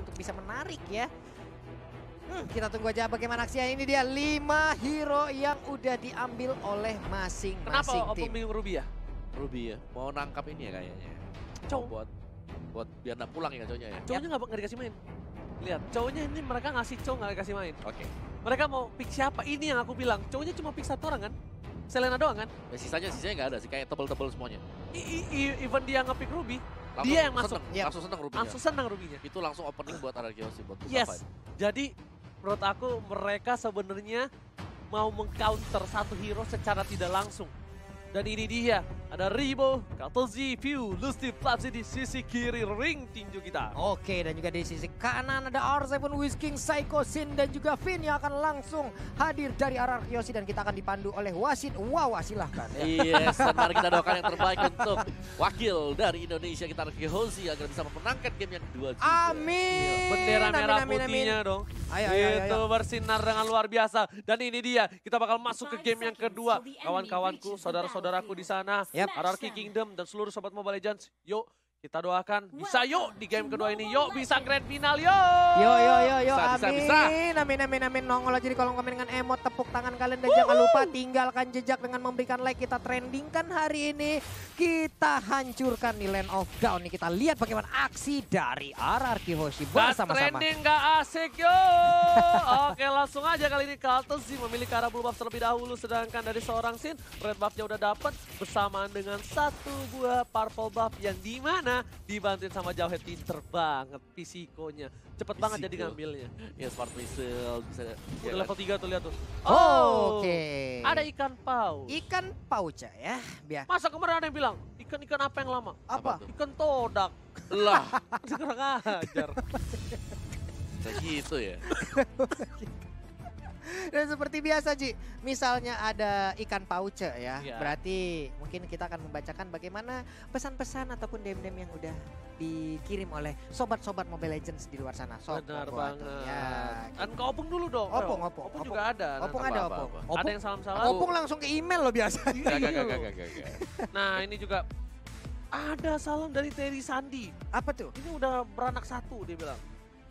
untuk bisa menarik ya. Kita tunggu aja bagaimana aksinya. Ini dia 5 hero yang udah diambil oleh masing-masing Kenapa tim. Opung bingung Ruby ya? Ruby ya, mau nangkap ini ya kayaknya. Cowok. Buat biar nggak pulang ya cowoknya ya. Cowoknya nggak dikasih main. Lihat, cowoknya ini mereka ngasih cowok nggak dikasih main. Oke. Mereka mau pick siapa? Ini yang aku bilang. Cowoknya cuma pick satu orang kan? Selena doang kan? Ya, sisanya nggak ada sih, kayak tebel-tebel semuanya. Even dia nge-pick Ruby, Langsung dia yang masuk. seneng, Yap. langsung seneng Ruby. Langsung senang Ruby-nya. Itu langsung opening buat Ararkiosi buat buka Yes. fight. Jadi menurut aku mereka sebenarnya mau mengcounter satu hero secara tidak langsung. Dan ini dia, ada Ribo, Katozi, View, Lusty, Platzi di sisi kiri ring tinju kita. Oke, dan juga di sisi kanan ada R7, Whisking, Psycho, Sin, dan juga Finn yang akan langsung hadir dari Ararkiosi. Dan kita akan dipandu oleh wasit. Wow, silahkan ya. Yes, dan mari kita doakan yang terbaik untuk wakil dari Indonesia kita Ararkiosi agar bisa memenangkan game yang kedua juga. Amin. Bendera merah Amin, amin, putihnya amin. dong. Ayo, ayo, ayo, Itu ayo. bersinar dengan luar biasa. Dan ini dia, kita bakal masuk ke game yang kedua. Kawan-kawanku, saudara-saudaraku di sana, Yap. Ararki Kingdom dan seluruh sobat Mobile Legends. Yuk, kita doakan bisa yuk di game kedua ini. Yuk, bisa grand final yuk. Yo, Bisa, amin. bisa. Amin. Nongol aja di kolom komen dengan emot tepuk tangan kalian. Dan jangan lupa tinggalkan jejak dengan memberikan like. Kita trendingkan hari ini. Kita hancurkan di Land of Dawn nih. Kita lihat bagaimana aksi dari Ararkiosi Gak bersama-sama. trending, gak asik yuk. Oke, langsung aja kali ini Kaltezi memilih ke arah blue buff terlebih dahulu. Sedangkan dari seorang Sin, red buffnya udah dapat bersamaan dengan satu buah purple buff yang dimana dibantuin sama Jauhead. Pinter banget Pisikonya. Cepet banget jadi Pisiko. ngambilnya. Ya smart missile bisa. Udah level 3 tuh lihat tuh. Oke. Ada ikan paus. Ikan pauca ya. Biar. Masa kemarin ada yang bilang, ikan-ikan apa yang lama? Apa? tuh? Ikan todak. Lah, Kurang ajar. kayak gitu ya. Dan seperti biasa Ji, misalnya ada ikan pauce ya, Iya. berarti mungkin kita akan membacakan bagaimana pesan-pesan ataupun dem-dem yang udah dikirim oleh sobat-sobat Mobile Legends di luar sana. Sok, Benar monggo banget. atuh. Ya, Kan ke Opung dulu dong. Opung, Opung Opung. juga ada. Opung Nah, ada, apa-apa. Opung. Ada Opung, yang salam-salam. Opung langsung ke email loh biasa. Gak. Nah ini juga ada salam dari Terry Sandi. Apa tuh? Ini udah beranak satu dia bilang.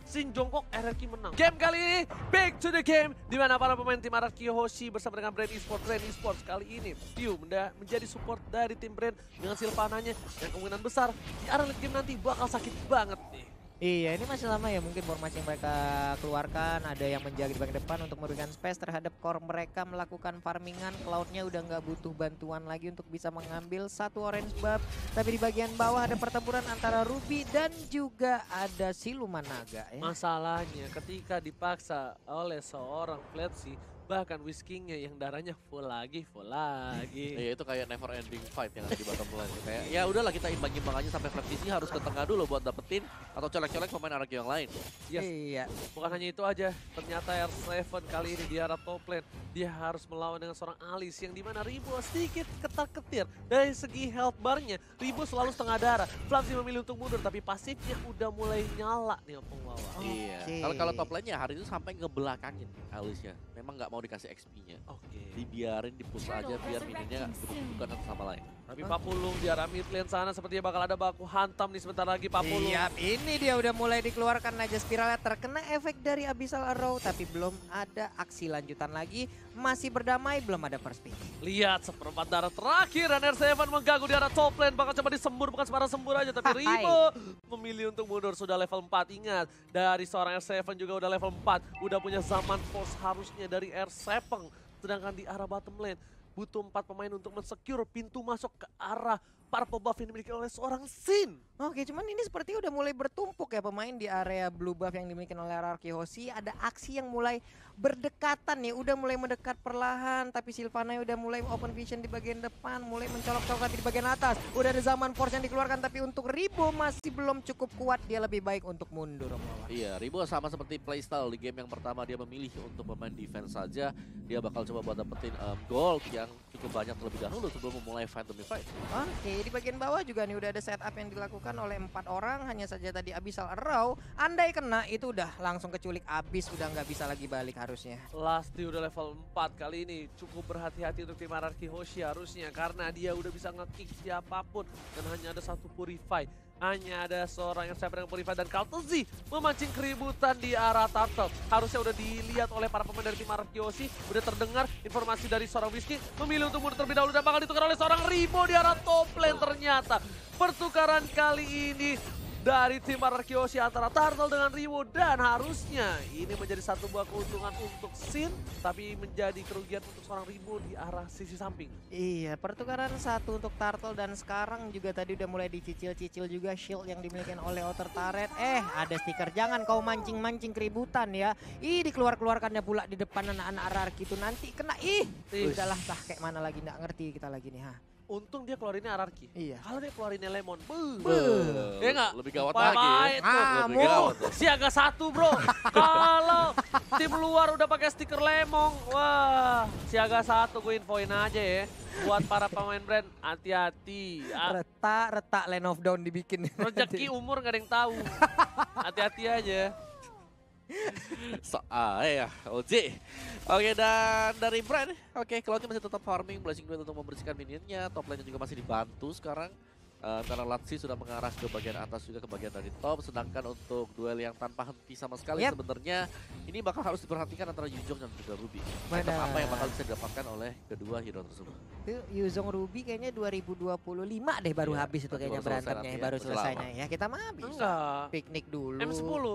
Sin Jongkok RRQ menang. Game kali ini back to the game di mana para pemain tim Ararkiosi bersama dengan Brand Esports kali ini View menjadi support dari tim Brand dengan Sylvananya yang kemungkinan besar di arah late game nanti bakal sakit banget nih. Iya, ini masih lama ya mungkin formasi yang mereka keluarkan. Ada yang menjaga di bagian depan untuk memberikan space terhadap core mereka melakukan farmingan. Cloud-nya udah nggak butuh bantuan lagi untuk bisa mengambil satu orange buff. Tapi di bagian bawah ada pertempuran antara Ruby dan juga ada Siluman Naga ya. Masalahnya ketika dipaksa oleh seorang Fletzy, bahkan Whiskingnya yang darahnya full lagi. Ya itu kayak never ending fight yang ada di bottom lane. Kayak ya udahlah kita imbang-imbang aja sampai Flat PC harus ke tengah dulu buat dapetin atau colek-colek pemain Ararkio yang lain. Yes. Iya. Bukan hanya itu aja, ternyata R7 kali ini di arah top lane, dia harus melawan dengan seorang Alice yang dimana Ribo sedikit ketar-ketir. Dari segi health bar-nya, Ribo selalu setengah darah. Flamsy memilih untuk mundur, tapi pasifnya udah mulai nyala nih Opung Wawa. Iya. Oke. Kalau top lane-nya hari itu sampai ngebelakangin Alice-nya. Memang nggak mau dikasih XP-nya. Oke. Dibiarin dipus aja biar minionnya bukan satu sama lain. Tapi Papulung di arah mid lane sana sepertinya bakal ada baku hantam nih sebentar lagi Papulung. Iya, ini dia udah mulai dikeluarkan aja spiralnya, terkena efek dari Abyssal Arrow, tapi belum ada aksi lanjutan lagi. Masih berdamai, belum ada first pick. Lihat seperempat darah terakhir dan R7 mengganggu di arah top lane. Bakal coba disembur, bukan sembarang sembur aja. Tapi Ribo memilih untuk mundur, sudah level 4. Ingat, dari seorang R7 juga udah level 4. Udah punya zaman force harusnya dari R7. Sedangkan di arah bottom lane, butuh 4 pemain untuk mensecure pintu masuk ke arah purple buff yang dimiliki oleh seorang Sin. Oke, cuman ini sepertinya udah mulai bertumpuk ya pemain di area blue buff yang dimiliki oleh Ararkiosi. Ada aksi yang mulai berdekatan nih, udah mulai mendekat perlahan. Tapi Sylvana udah mulai open vision di bagian depan, mulai mencolok-colok di bagian atas. Udah ada zaman force yang dikeluarkan, tapi untuk Ribo masih belum cukup kuat. Dia lebih baik untuk mundur. Iya, Ribo sama seperti playstyle di game yang pertama dia memilih untuk bermain defense saja. Dia bakal coba buat dapetin gold yang cukup banyak terlebih dahulu sebelum memulai fight demi fight. Oke, di bagian bawah juga nih udah ada setup yang dilakukan oleh 4 orang. Hanya saja tadi Abyssal Arrow, andai kena itu udah langsung keculik abis, udah nggak bisa lagi balik harusnya. Lasti udah level 4 kali ini. Cukup berhati-hati untuk tim Ararkiosi harusnya. Karena dia udah bisa nge-kick siapapun. Dan hanya ada satu Purify. Hanya ada seorang yang siapa yang berivan dan Kaltezi memancing keributan di arah Turtle. Harusnya udah dilihat oleh para pemain dari tim Arkeoshi. Udah terdengar informasi dari seorang Whisky memilih untuk mundur terlebih dahulu dan bakal ditukar oleh seorang Ribo di arah top lane. Ternyata pertukaran kali ini dari tim Arkeoshi antara Turtle dengan Rivo, dan harusnya ini menjadi satu buah keuntungan untuk Sin, tapi menjadi kerugian untuk seorang Rivo di arah sisi samping. Iya, pertukaran satu untuk Turtle dan sekarang juga tadi udah mulai dicicil-cicil juga shield yang dimiliki oleh Outer Turret. Ada stiker, jangan kau mancing-mancing keributan ya. Dikeluarkannya pula di depan anak-anak RRQ itu nanti kena udahlah kayak mana lagi, nggak ngerti kita lagi nih. Untung dia keluarinnya Ararki. Iya. Kalau dia keluarinnya Lemon, Ya nggak? Lebih gawat Upaya lagi ya. itu. Lebih gawat tuh. Siaga 1 bro. Kalau tim luar udah pakai stiker Lemon, wah siaga 1 gue infoin aja ya. Buat para pemain brand, hati-hati. Retak Lane of Dawn dibikin. Rezeki umur gak ada yang tahu. Hati-hati aja. OJ. Oke, dan dari Brand, Cloud masih tetap farming, Blazing Duet untuk membersihkan minionnya, top lane juga masih dibantu sekarang. Karena Latsi sudah mengarah ke bagian atas juga ke bagian dari top, sedangkan untuk duel yang tanpa henti sama sekali sebenarnya ini bakal harus diperhatikan antara Yuzong dan juga Ruby. Item apa yang bakal bisa didapatkan oleh kedua hero tersebut? Itu Yuzong Ruby kayaknya 2025 deh baru habis itu kayaknya berantemnya, baru selesainya ya. Kita mah habis. Enggak. Piknik dulu. M10.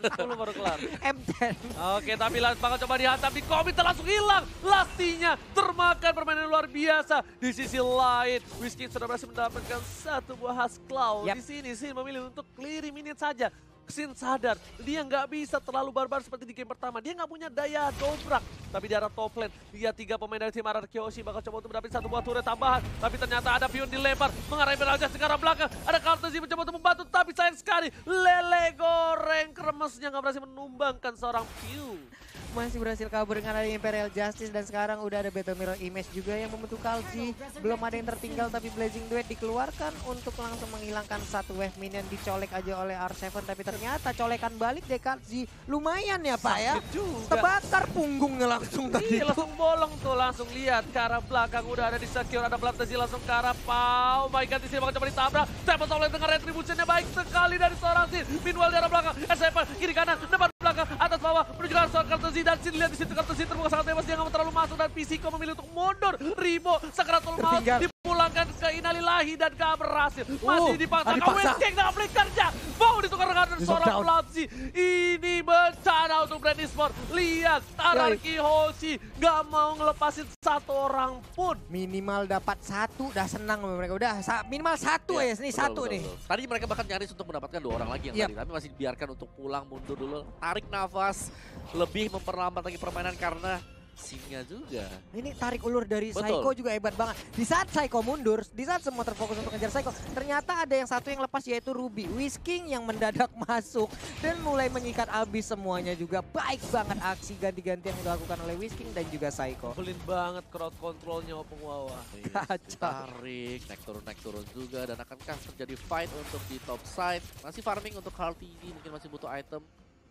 M10 baru kelar. M10. Oke, tapi Last bakal coba dihantam di Komite langsung hilang. Lastinya termakan permainan luar biasa. Di sisi lain, Whisky sudah berhasil mendapatkan satu buah khas Cloud. Di sini Sin memilih untuk clear minion saja. Sin sadar, dia nggak bisa terlalu barbar seperti di game pertama. Dia nggak punya daya dobrak. Tapi di arah top lane, dia 3 pemain dari tim Arkeoshi bakal coba untuk mendapatkan satu buah turret tambahan. Tapi ternyata ada Pion dilempar, mengarahkan Beraljas ke arah belakang. Ada Kaltezi mencoba untuk membantu, tapi sayang sekali. Lele goreng kremesnya nggak berhasil menumbangkan seorang Pion. Masih berhasil kabur dengan ada Imperial Justice dan sekarang udah ada Battle Mirror Image juga yang membentuk Kalji. Belum ada yang tertinggal tapi Blazing Duet dikeluarkan untuk langsung menghilangkan satu wave minion, dicolek aja oleh R7 tapi ternyata colekan balik deh Kalji. Lumayan ya Pak ya. Terbakar punggungnya langsung tadi. Iya, langsung bolong tuh, langsung lihat ke arah belakang udah ada di secure, ada Blantezi langsung ke arah Pau. My God, di sini bakal coba ditabrak. Stephen Tolley dengan retributionnya baik sekali dari seorang Sin. Meanwhile di arah belakang, S7 kiri kanan, depan belakang, atas bawah menuju ke arah seorang Kaltezi. Dan Sin lihat di situ Kaltezi terbuka sangat bebas, dia nggak mau terlalu masuk dan Pisiko memilih untuk mundur. Ribo sakaratul maut dipulangkan ke Innalillahi dan gak berhasil. Masih dipaksa ke Westgate dengan flickernya. Mau ditukar dengan seorang Blapsi. Ini bencana untuk Brand Esport. Lihat Arkeoshi gak mau ngelepasin satu orang pun. Minimal dapat satu, udah senang mereka. Udah minimal satu ya, ini satu nih. Tadi mereka bahkan nyaris untuk mendapatkan 2 orang lagi yang tadi, tapi masih dibiarkan untuk pulang mundur dulu, tarik nafas, lebih memperlambat lagi permainan karena Sinnya juga. Ini tarik ulur dari Psycho juga hebat banget. Di saat Psycho mundur, di saat semua terfokus untuk ngejar Psycho, ternyata ada yang satu yang lepas yaitu Ruby. Whisking yang mendadak masuk dan mulai mengikat abis semuanya juga. Baik banget aksi ganti-ganti yang dilakukan oleh Whisking dan juga Psycho. Belin banget crowd controlnya Opung Wawa. Tarik, naik turun juga, dan akankah terjadi fight untuk di top side. Masih farming untuk Haltini, mungkin masih butuh item.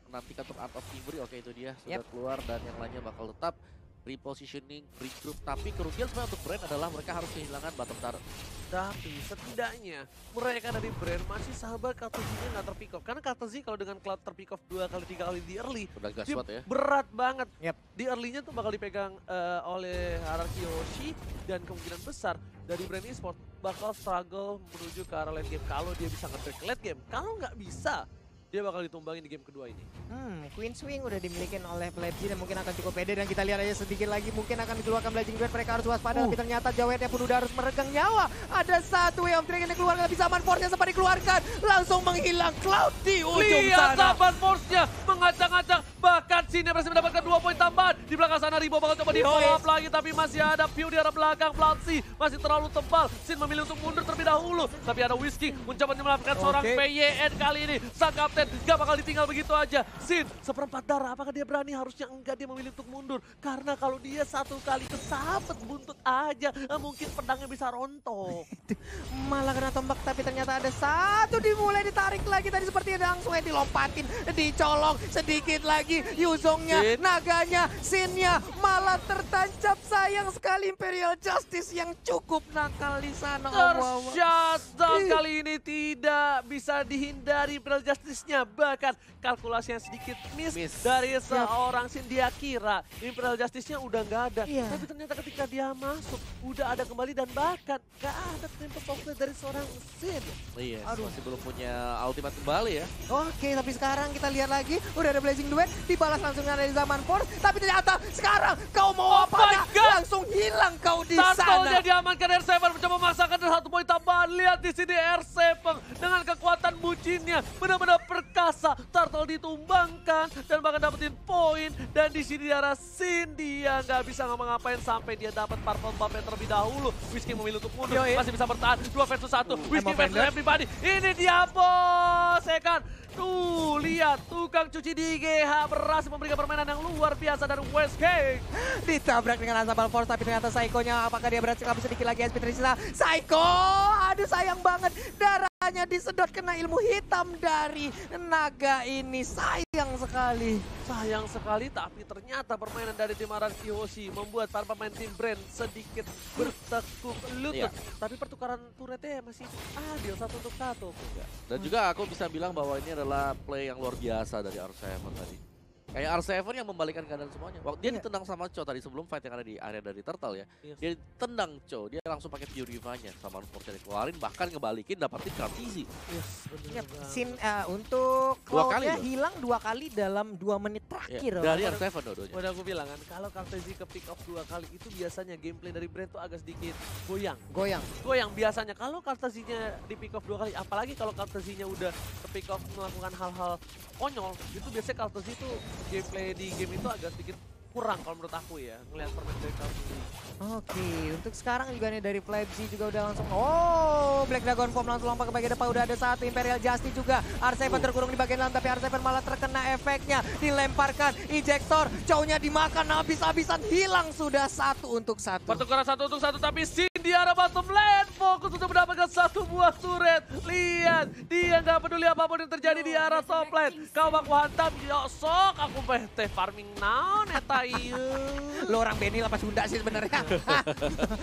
Nantikan untuk Art of Timber, oke itu dia sudah keluar dan yang lainnya bakal tetap repositioning, regroup. Tapi kerugian sebenarnya untuk Brand adalah mereka harus kehilangan bottom turret. Tapi setidaknya mereka dari Brand masih sabar Kaltezi-nya nggak terpick off. Karena Kaltezi kalau dengan Cloud terpick off 2 kali 3 kali di early, dia berat banget. Di early-nya tuh bakal dipegang oleh Arkeoshi dan kemungkinan besar dari Brand Esport bakal struggle menuju ke arah late game. Kalau dia bisa nge-track late game, kalau nggak bisa, dia bakal ditumbangin di game kedua ini. Queen Swing udah dimiliki oleh Plebji dan mungkin akan cukup pede, dan kita lihat aja sedikit lagi mungkin akan dikeluarkan Blazing Duet. Mereka harus waspada tapi ternyata Jawetnya pun udah harus meregang nyawa. Ada satu Way of Dragon yang keluar, nggak bisa Man Force-nya sempat dikeluarkan, langsung menghilang Cloud di ujung lihat sana. Man Force-nya mengacang-acang, bahkan Sin berhasil mendapatkan 2 poin tambahan. Di belakang sana Ribo bakal coba di-follow up lagi, tapi masih ada Pew di arah belakang. Platsi masih terlalu tebal, Sin memilih untuk mundur terlebih dahulu. Tapi ada Whisking mencoba menyelamatkan seorang PYN kali ini. Sang kapten gak bakal ditinggal begitu aja. Sin seperempat darah, apakah dia berani? Harusnya enggak, dia memilih untuk mundur. Karena kalau dia satu kali kesabet buntut aja, mungkin pedangnya bisa rontok. Malah kena tombak, tapi ternyata ada satu dimulai ditarik lagi. Tadi sepertinya langsung dilompatin, dicolong sedikit lagi. Wuzongnya, Sin. naganya, Sinnya malah tertancap. Sayang sekali Imperial Justice yang cukup nakal di sana. Tershutdown kali ini tidak bisa dihindari Imperial Justice-nya. Bahkan kalkulasi yang sedikit miss dari seorang Sin. Dia kira Imperial Justice-nya udah nggak ada. Iya. Tapi ternyata ketika dia masuk, udah ada kembali dan bahkan nggak ada Tempest of Fate dari seorang Sin. Iya, Aduh. masih belum punya ultimate kembali ya. Oke, tapi sekarang kita lihat lagi, udah ada Blazing Duet, dibalas langsung dari Zaman Force, tapi ternyata sekarang kau mau apa? my God! Langsung hilang kau di Turtle-nya sana. diamankan R7 mencoba memasangkan dan 1 poin tambahan. Lihat di sini R7 dengan kekuatan bucinnya benar-benar perkasa. Turtle ditumbangkan dan bahkan dapetin poin. Dan di sini di arah Sin dia nggak bisa ngapa-ngapain sampai dia dapat purple buff yang terlebih dahulu. Whisky memilih untuk mundur, Yoi. masih bisa bertahan 2 versus 1. Whisky Emma versus Fender. everybody. Ini dia bos, ya kan? Tuh, lihat tukang cuci di GH berhasil memberikan permainan yang luar biasa dari West King. Ditabrak dengan Unstoppable Force, tapi ternyata Psycho-nya apakah dia berhasil kabur sedikit lagi SP tersisa. Psycho, aduh sayang banget. Darahnya disedot kena ilmu hitam dari naga ini. Sayang sekali. Sayang sekali, tapi ternyata permainan dari tim RRQ Hoshi membuat para pemain tim Brand sedikit bertekuk lutut. Iya. Tapi pertukaran turretnya masih adil 1-1. Dan juga aku bisa bilang bahwa ini adalah play yang luar biasa dari R7 tadi. Kayak R7 yang membalikan keadaan semuanya. Waktu dia Iya. ditendang sama Cho tadi sebelum fight yang ada di area dari Turtle ya. Yes. Dia tendang Cho, dia langsung pakai Purify-nya sama Force dikeluarin, bahkan ngebalikin dapetin card easy. Yes, bener Yap, banget. Sin untuk Dua kali Cloud-nya loh. hilang 2 kali dalam 2 menit Ya, terakhir. dari R7 dua-duanya. Udah aku bilang kan, kalau Kartezi ke pick off 2 kali itu biasanya gameplay dari Brand tuh agak sedikit goyang. Goyang. Goyang biasanya. Kalau Kartezinya di pick off 2 kali, apalagi kalau Kartezinya udah ke pick off melakukan hal-hal konyol, itu biasanya Kartezi itu gameplay di game itu agak sedikit kurang kalau menurut aku ya, ngelihat permainan dari Kartezi. Oke, untuk sekarang juga nih dari Flabzy juga udah langsung, oh Black Dragon Form langsung lompat ke bagian depan, udah ada satu Imperial Justice juga. R7 terkurung di bagian dalam, tapi R7 malah terkena efeknya, dilemparkan, ejector, Chow-nya dimakan habis-habisan, hilang sudah 1-1. Pertukaran 1-1, tapi Sin di arah bottom lane fokus untuk mendapatkan 1 buah turret. Lihat, dia nggak peduli apapun yang terjadi di arah top lane. Kau baku hantam, yuk sok aku teh farming naon eta ieu. Lo orang Benny apa Sunda sih sebenarnya?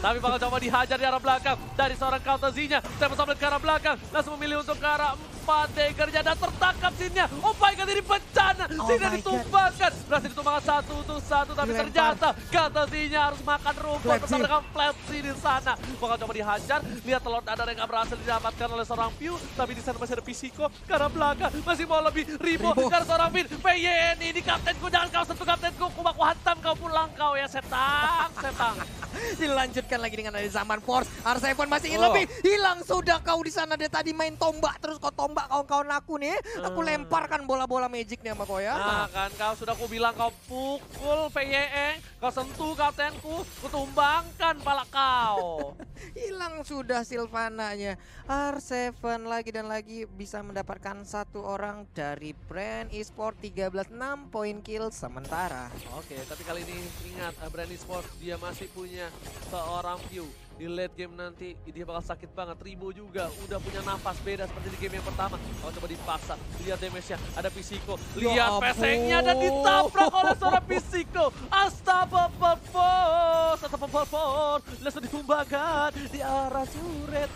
Tapi bakal coba dihajar di arah belakang dari seorang Kartezinya. Tempest of Fate ke arah belakang, langsung memilih untuk ke arah 4 Daggernya dan tertangkap Sinnya. Oh my god, ini bencana. Oh Sinnya my ditumbangkan. Berhasil ditumbangkan 1-1, tapi Dilempar. ternyata Kartezinya harus makan rumput Flapsy. bersama dengan Flapsy di sana. Bakal coba dihajar. Lihat telur dadar yang gak berhasil didapatkan oleh seorang Pew. Tapi di sana masih ada Pisiko ke arah belakang. Masih mau lebih Ribo ke arah seorang Vin. PYN ini kaptenku, jangan kau sentuh kaptenku. Kubaku hantam kau pulang kau ya setang. Dilanjutkan lagi dengan ada Zaman Force. R7 masih ingin Oh. lebih. Hilang sudah kau di sana. Dia tadi main tombak terus kau tombak kawan-kawan aku nih. Aku lemparkan bola-bola magicnya sama kau ya. Nah kan kau sudah kubilang kau pukul PYN. Kau sentuh kaptenku. Kutumbangkan pala kau. Hilang sudah Sylvananya. R7 lagi dan lagi bisa mendapatkan 1 orang dari Brand Esport 13, 6 poin kill sementara. Oke, tapi kali ini ingat Brand Esports dia masih punya seorang View. Di late game nanti dia bakal sakit banget. Ribo juga udah punya nafas beda seperti di game yang pertama. Kalau coba dipaksa, lihat damage-nya, ada Pisiko. Lihat ampun. pesengnya dan ditabrak oleh seorang Pisiko. Unstoppable Force, Unstoppable Force, langsung ditumbangkan di arah turret.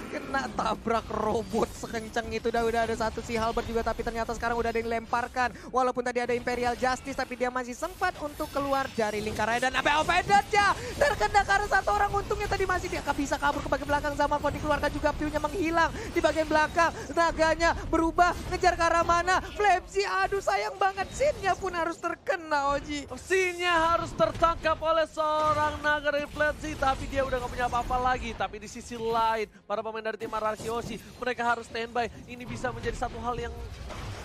Kena tabrak robot sekencang itu. Udah ada satu si Halbert juga, tapi ternyata sekarang udah ada yang dilemparkan. Walaupun tadi ada Imperial Justice, tapi dia masih sempat untuk keluar dari lingkaran. Dan apa Opedatnya terkena karena 1 orang. Untungnya tadi masih dia bisa kabur ke bagian belakang. Zaman Force dikeluarkan juga, Pew-nya menghilang di bagian belakang. Naganya berubah, ngejar ke arah mana. Flabzy, aduh sayang banget. Sin-nya pun harus terkena, Oji. Sinnya harus tertangkap oleh seorang naga dari Flapsy, tapi dia udah gak punya apa-apa lagi. Tapi di sisi lain, para pemain dari tim RRQ Hoshi, mereka harus standby. Ini bisa menjadi satu hal yang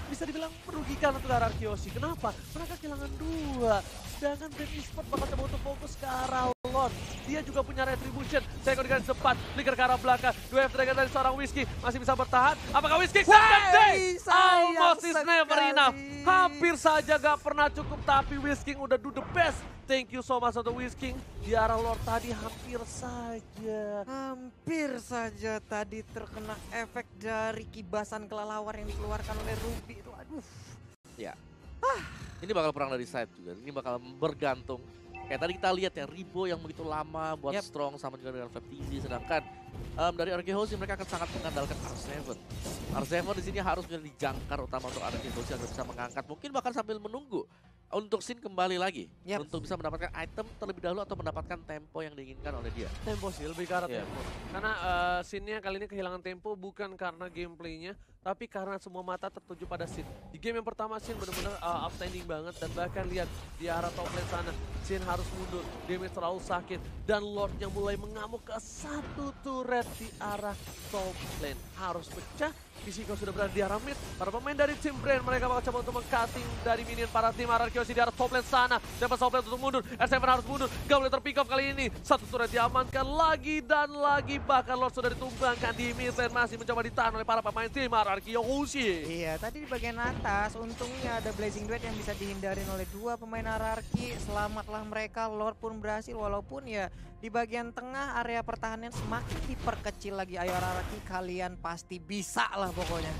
bisa dibilang merugikan untuk RRQ Hoshi. Kenapa? Mereka kehilangan 2. Sedangkan Brand Esport bakal coba untuk fokus ke arah Lord. Dia juga punya Retribution. Saya kau dikasih cepat, flicker ke arah belakang. 2 F-Dragon dari seorang Whisky, masih bisa bertahan. Apakah Whisky? Second day! sayang Almost is never sekali. enough. Hampir saja gak pernah cukup, tapi Whisking udah do the best. Thank you so much untuk Whisking. Di arah Lord tadi hampir saja. Hampir saja tadi terkena efek dari kibasan kelelawar yang dikeluarkan oleh Ruby itu. Aduh. Ya. Ini bakal perang dari side juga. Ini bakal bergantung. Kayak tadi kita lihat ya, Ribo yang begitu lama buat strong sama juga dengan FaZe. Sedangkan dari RKHOSI mereka akan sangat mengandalkan R7. R7 di sini harus menjadi jangkar utama untuk RKHOSI agar bisa mengangkat. Mungkin bahkan sambil menunggu untuk Sin kembali lagi. Untuk bisa mendapatkan item terlebih dahulu atau mendapatkan tempo yang diinginkan oleh dia. Tempo sih, lebih ke arah tempo. Karena Sin-nya kali ini kehilangan tempo bukan karena gameplaynya, tapi karena semua mata tertuju pada Sin. Di game yang pertama Sin benar-benar outstanding banget, dan bahkan lihat di arah top lane sana, Sin harus mundur, damage terlalu sakit, dan Lord yang mulai mengamuk ke satu turret di arah top lane. Harus pecah, Fisiko sudah berada di arah mid. Para pemain dari tim Brand, mereka bakal coba untuk meng-cutting dari minion para tim RRQC di arah top lane sana. Dapat top lane untuk mundur, R7 harus mundur, gak boleh terpick off kali ini. Satu turret diamankan lagi dan lagi, bahkan Lord sudah ditumbangkan di mid lane, masih mencoba ditahan oleh para pemain tim RRQC. Iya, tadi di bagian atas untungnya ada Blazing Duet yang bisa dihindarin oleh dua pemain RRQ. Selamatlah mereka, Lord pun berhasil walaupun ya di bagian tengah area pertahanan semakin diperkecil lagi. Ayo RRQ, kalian pasti bisa lah pokoknya.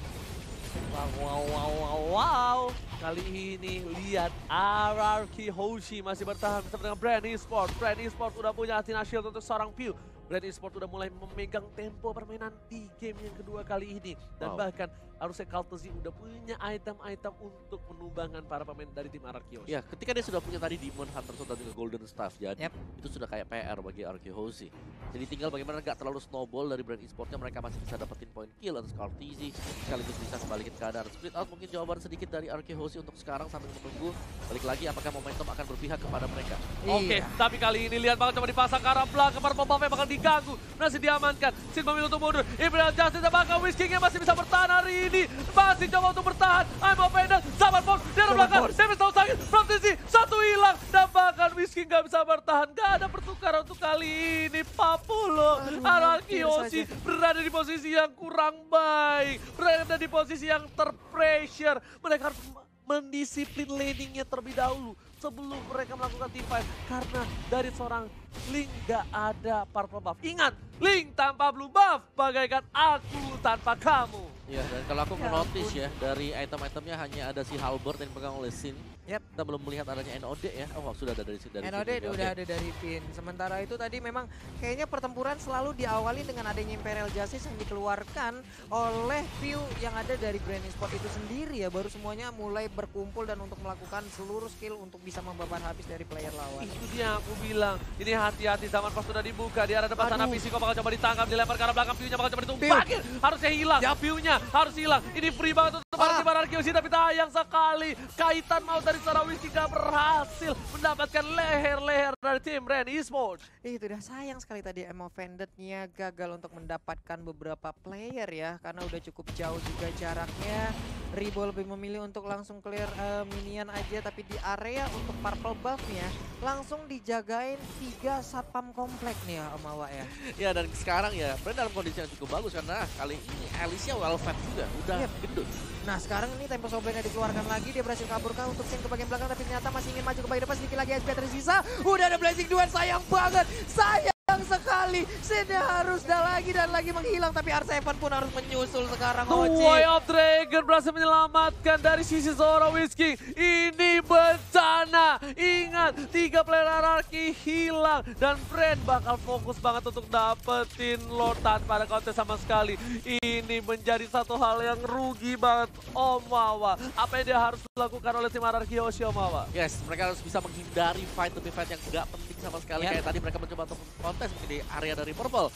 Wow. Kali ini lihat RRQHOSI masih bertahan bersama dengan Brand Esports. Brand Esports udah punya Athena Shield untuk seorang Pew. Brand Esports udah mulai memegang tempo permainan di game yang kedua kali ini. Dan bahkan harusnya Kaltezi udah punya item-item untuk menumbangkan para pemain dari tim RRQHOSI. Ya, ketika dia sudah punya tadi Demon Hunter dan juga Golden Staff, jadi itu sudah kayak PR bagi RRQHOSI. Jadi tinggal bagaimana nggak terlalu snowball dari Brand Esports-nya, mereka masih bisa dapetin point kill atas Kaltezi, sekaligus bisa kembaliin keadaan split out. Mungkin jawaban sedikit dari RRQHOSI untuk sekarang sambil menunggu balik lagi apakah momentum akan berpihak kepada mereka. Oke, tapi kali ini lihat bakal coba dipasang ke arah belakang, para pemain bakal diganggu, masih diamankan. Sin memilih untuk mundur, Imperial Justice dan bahkan Wizz King-nya masih bisa bertahan hari ini. Masih coba untuk bertahan, I'm offended, Saban Force di arah belakang, damage tahu sakit, Prophecy, satu hilang, dan bahkan Wizz King gak bisa bertahan. Gak ada pertukaran untuk kali ini, Papulo. RRQHOSI berada di posisi yang kurang baik, berada di posisi yang terpressure. Mereka harus mendisiplin laningnya terlebih dahulu sebelum mereka melakukan team fight, karena dari seorang Link gak ada purple buff. Ingat, Link tanpa blue buff bagaikan aku tanpa kamu. Ya, dan kalau aku notice ya, dari item-itemnya hanya ada si Halberd yang dipegang oleh Sin. Kita belum melihat adanya NOD ya. Oh, sudah ada dari Sin. NOD udah ada dari Pin. Sementara itu tadi memang kayaknya pertempuran selalu diawali dengan adanya Imperial Justice yang dikeluarkan oleh Pew yang ada dari Brand Esports itu sendiri ya. Baru semuanya mulai berkumpul dan untuk melakukan seluruh skill untuk bisa membabat habis dari player lawan. Itu dia aku bilang. Ini hati-hati, zaman pas sudah dibuka. Di arah depan sana Fisiko bakal coba ditangkap, dilempar ke arah belakang. Pew-nya bakal coba ditumpakin. Harusnya hilang. Pew-nya harus hilang. Ini free banget untuk para tim RRQHOSI, tapi sayang sekali. Kaitan mau dari seorang Wizz King gak berhasil mendapatkan leher-leher dari tim Brand Esports. Itu udah sayang sekali tadi Emo Vended-nya gagal untuk mendapatkan beberapa player ya, karena udah cukup jauh juga jaraknya. Ribo lebih memilih untuk langsung clear minion aja, tapi di area untuk purple buff-nya langsung dijagain 3 satpam komplek nih ya Om Awa ya. Ya, dan sekarang ya Brand dalam kondisi yang cukup bagus karena kali ini Alicia well fed juga, udah gendut. Nah sekarang ini tempo Soblenya dikeluarkan lagi, dia berhasil kaburkan untuk Sin ke bagian belakang, tapi ternyata masih ingin maju ke bagian depan, sedikit lagi SP tersisa. Udah ada Blazing Duet, sayang banget, sayang sekali. Sinnya harus lagi dan lagi menghilang, tapi R7 pun harus menyusul sekarang. Way of Dragon berhasil menyelamatkan dari sisi seorang Wizz King. Ini bencana. Ingat, 3 player RRQ hilang dan Brand bakal fokus banget untuk dapetin Lord tanpa ada kontes sama sekali. Ini menjadi satu hal yang rugi banget Om Wawa. Apa yang dia harus lakukan oleh tim RRQHOSI Om Wawa? Yes, mereka harus bisa menghindari fight demi fight yang gak penting sama sekali. Kayak tadi mereka mencoba untuk kontes di area dari Purple.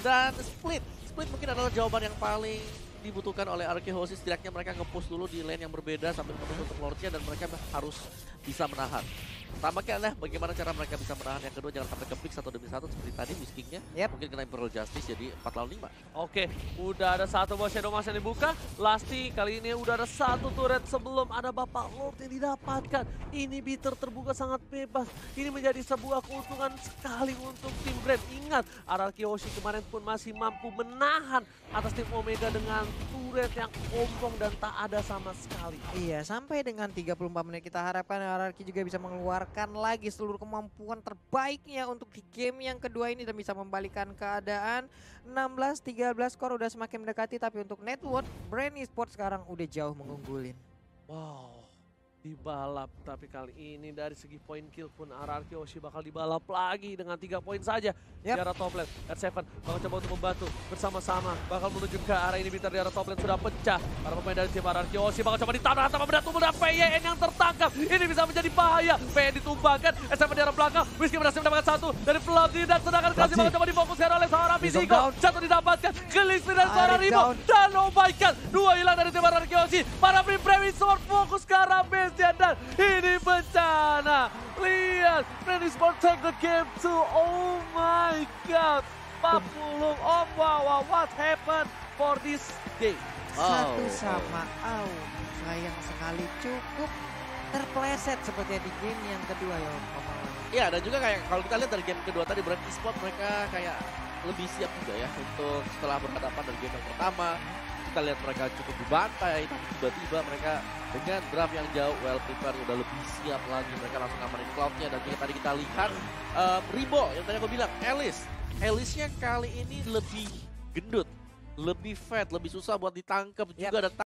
Dan split mungkin adalah jawaban yang paling dibutuhkan oleh RRQHOSI. Setidaknya mereka nge-push dulu di lane yang berbeda sambil menunggu untuk Lordnya, dan mereka harus bisa menahan. Tampaknya adalah bagaimana cara mereka bisa menahan. Yang kedua, jangan sampai ke-pick 1 demi 1 seperti tadi Wizz King-nya. Mungkin kena Imperial Justice jadi 4 lawan 5. Oke, udah ada satu buah Shadow Mask yang dibuka. Lasti kali ini udah ada satu turret sebelum ada Bapak Lord yang didapatkan. Ini bitter terbuka sangat bebas. Ini menjadi sebuah keuntungan sekali untuk tim Brand. Ingat, RRQHOSI kemarin pun masih mampu menahan atas tim Omega dengan turret yang ompong dan tak ada sama sekali. Iya, sampai dengan 34 menit kita harapkan RRQ juga bisa mengeluarkan lagi seluruh kemampuan terbaiknya untuk di game yang kedua ini dan bisa membalikan keadaan. 16-13 skor udah semakin mendekati, tapi untuk net worth Brand Esports sekarang udah jauh mengunggulin. Wow. dibalap, tapi kali ini dari segi poin kill pun RRQ Hoshi bakal dibalap lagi dengan 3 poin saja di arah top lane. R7 bakal coba untuk membantu bersama-sama, bakal menuju ke arah ini. Bitar di arah top lane sudah pecah. Para pemain dari tim RRQ Hoshi bakal coba ditabrak sama benda tubuh dan PYN yang tertangkap. Ini bisa menjadi bahaya. PYN ditumbangkan, R7 di arah belakang. Whisky berhasil mendapatkan satu dari Flopsy dan sedangkan Kasih bakal coba difokuskan oleh seorang Fizico. Satu didapatkan, Gelis dari seorang Rimo dan oh my god, 2 hilang dari tim RRQ Hoshi. Para Frame Sword fokus ke arah base dan ini bencana. Lihat, Brand Esports take the game to, oh my god, 40. Oh wow, what happened for this game? Satu sama out. Sayang sekali, cukup terpleset seperti di game yang kedua ya. Ya, dan juga kayak kalau kita lihat dari game kedua tadi, Brand Esports mereka kayak lebih siap juga ya untuk setelah berhadapan dari game yang pertama. Kita lihat mereka cukup dibantai, tapi tiba-tiba mereka dengan draft yang jauh, well prepared, udah lebih siap lagi. Mereka langsung ngamarin cloud-nya, dan juga tadi kita lihat Ribo yang tadi aku bilang, Elisnya kali ini lebih gendut, lebih fat, lebih susah buat ditangkap juga. Dan